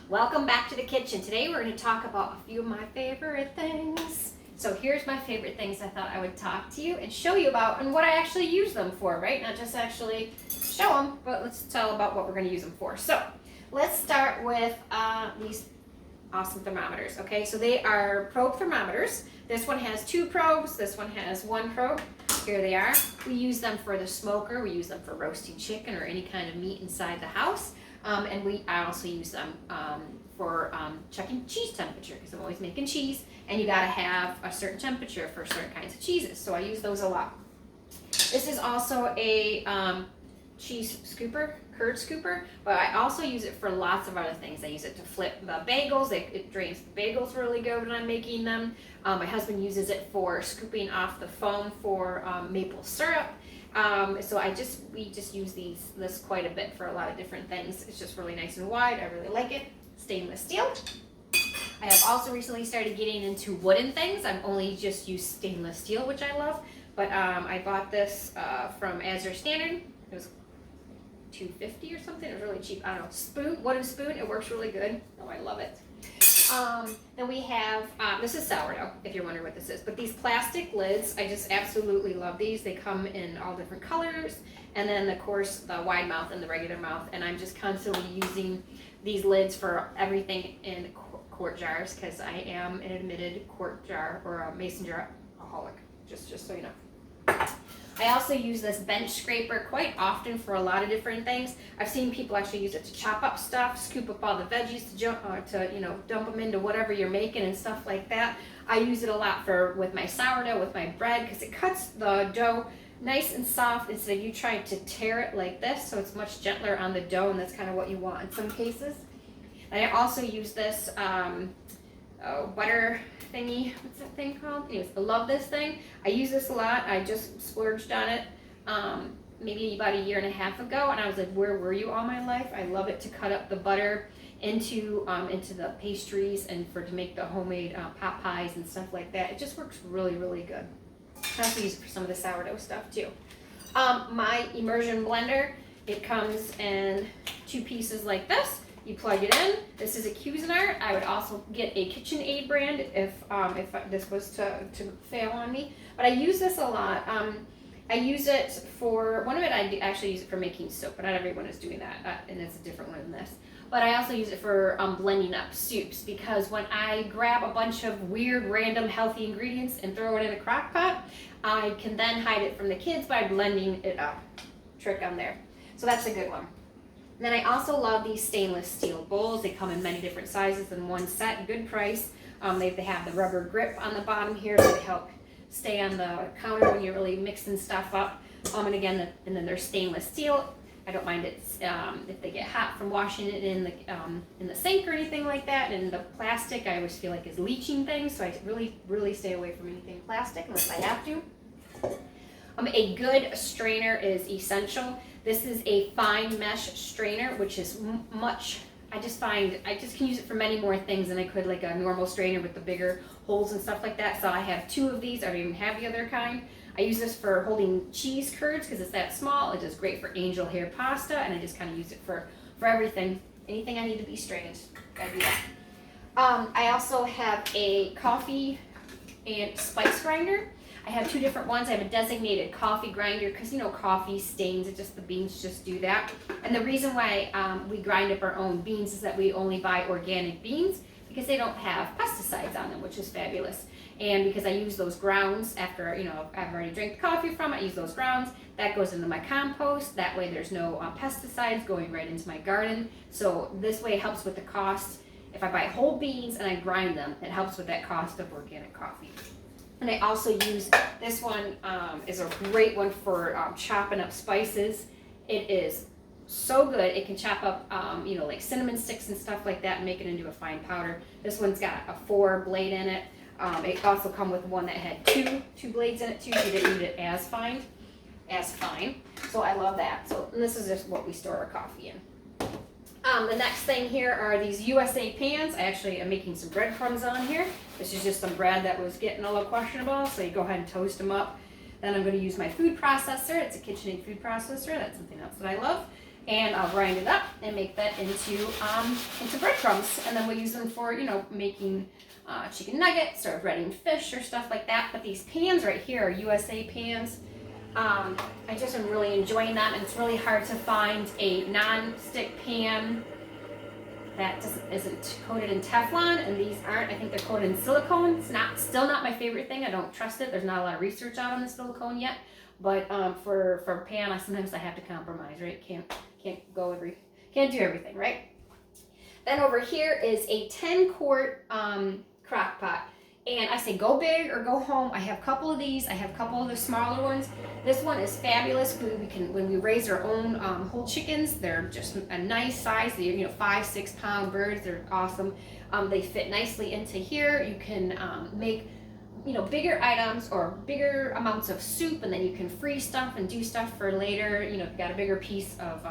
Welcome back to the kitchen. Today we're going to talk about a few of my favorite things. So here's my favorite things I thought I would talk to you and show you about and what I actually use them for, right? Not just actually show them, but let's tell about what we're going to use them for. So let's start with these awesome thermometers, okay? So they are probe thermometers. This one has 2 probes, this one has 1 probe. Here they are. We use them for the smoker, we use them for roasting chicken or any kind of meat inside the house. I also use them for checking cheese temperature because I'm always making cheese and you gotta have a certain temperature for certain kinds of cheeses. So I use those a lot. This is also a cheese scooper, curd scooper, but I also use it for lots of other things. I use it to flip the bagels. It drains the bagels really good when I'm making them. My husband uses it for scooping off the foam for maple syrup. So we just use this quite a bit for a lot of different things. It's just really nice and wide. I really like it. Stainless steel. I have also recently started getting into wooden things. I've only just used stainless steel, which I love. But I bought this from Azure Standard. It was $2.50 or something. It was really cheap. I don't know. Wooden spoon. It works really good. Oh, I love it. Then we have, this is sourdough, if you're wondering what this is, but these plastic lids, I just absolutely love these. They come in all different colors, and then of course the wide mouth and the regular mouth, and I'm just constantly using these lids for everything in quart jars, because I am an admitted quart jar or a mason jar aholic, just so you know. I also use this bench scraper quite often for a lot of different things. I've seen people actually use it to chop up stuff, scoop up all the veggies to dump them into whatever you're making and stuff like that. I use it a lot with my sourdough, with my bread, because it cuts the dough nice and soft instead of you trying to tear it like this, so it's much gentler on the dough, and that's kind of what you want in some cases. And I also use this butter thingy, what's that thing called? Anyways, I love this thing. I use this a lot. I just splurged on it maybe about 1.5 years ago, and I was like, where were you all my life? I love it to cut up the butter into the pastries and to make the homemade pot pies and stuff like that. It just works really, really good. I also use it for some of the sourdough stuff too. My immersion blender, it comes in 2 pieces like this. You plug it in. This is a Cuisinart. I would also get a KitchenAid brand if this was to fail on me. But I use this a lot. I use it for, I actually use it for making soap, but not everyone is doing that, and it's a different one than this. But I also use it for blending up soups, because when I grab a bunch of weird, random, healthy ingredients and throw it in a crock pot, I can then hide it from the kids by blending it up. Trick on there. So that's a good one. And then I also love these stainless steel bowls. They come in many different sizes in one set, good price. They have the rubber grip on the bottom here, so they help stay on the counter when you're really mixing stuff up. And then they're stainless steel. I don't mind it if they get hot from washing it in the sink or anything like that. And the plastic, I always feel like is leaching things, so I really, really stay away from anything plastic unless I have to. A good strainer is essential. This is a fine mesh strainer, which is I just can use it for many more things than I could like a normal strainer with the bigger holes and stuff like that. So I have 2 of these. I don't even have the other kind. I use this for holding cheese curds because it's that small. It does great for angel hair pasta, and I just kind of use it for everything. Anything I need to be strained, I do that. I also have a coffee and spice grinder. I have 2 different ones. I have a designated coffee grinder because coffee stains. The beans just do that. And the reason why we grind up our own beans is that we only buy organic beans because they don't have pesticides on them, which is fabulous. And because I use those grounds after I've already drank the coffee from it, I use those grounds. That goes into my compost. That way there's no pesticides going right into my garden. So this way it helps with the cost. If I buy whole beans and I grind them, it helps with that cost of organic coffee. And I also use this one is a great one for chopping up spices. It is so good. It can chop up like cinnamon sticks and stuff like that and make it into a fine powder. This one's got a 4 blade in it. It also come with one that had two blades in it too. So you didn't need it as fine. So I love that. So and this is just what we store our coffee in. The next thing here are these USA pans. I actually am making some breadcrumbs on here. This is just some bread that was getting a little questionable, so you go ahead and toast them up. Then I'm going to use my food processor. It's a KitchenAid food processor. That's something else that I love. and I'll grind it up and make that into breadcrumbs, and then we'll use them for, you know, making chicken nuggets or breading fish or stuff like that. But these pans right here are USA pans. I just am really enjoying them, and it's really hard to find a non-stick pan that isn't coated in Teflon, and these aren't. I think they're coated in silicone. It's still not my favorite thing. I don't trust it. There's not a lot of research out on the silicone yet, but for pan, sometimes I have to compromise, right? Can't do everything, right? Then over here is a 10-quart crock pot. And I say go big or go home. I have a couple of these. I have a couple of the smaller ones. This one is fabulous. When we raise our own whole chickens, they're just a nice size. They're 5-6 pound birds. They're awesome. They fit nicely into here. You can make bigger items or bigger amounts of soup, and then you can freeze stuff and do stuff for later. If you've got a bigger piece of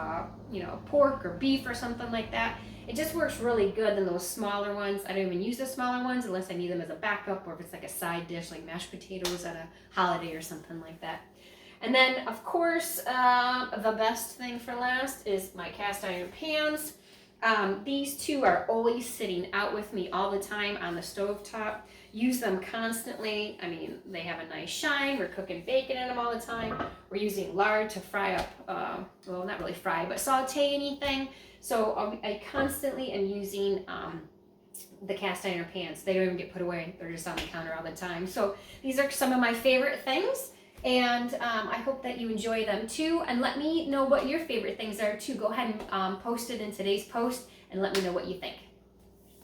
pork or beef or something like that. It just works really good than those smaller ones. I don't even use the smaller ones unless I need them as a backup, or if it's like a side dish like mashed potatoes at a holiday or something like that. And then, of course, the best thing for last is my cast iron pans. These two are always sitting out with me all the time on the stove top. Use them constantly. I mean, they have a nice shine. We're cooking bacon in them all the time. We're using lard to fry up, well, not really fry, but saute anything. So I constantly am using the cast iron pans. They don't even get put away. They're just on the counter all the time. So these are some of my favorite things, and I hope that you enjoy them too. And let me know what your favorite things are too. Go ahead and post it in today's post and let me know what you think.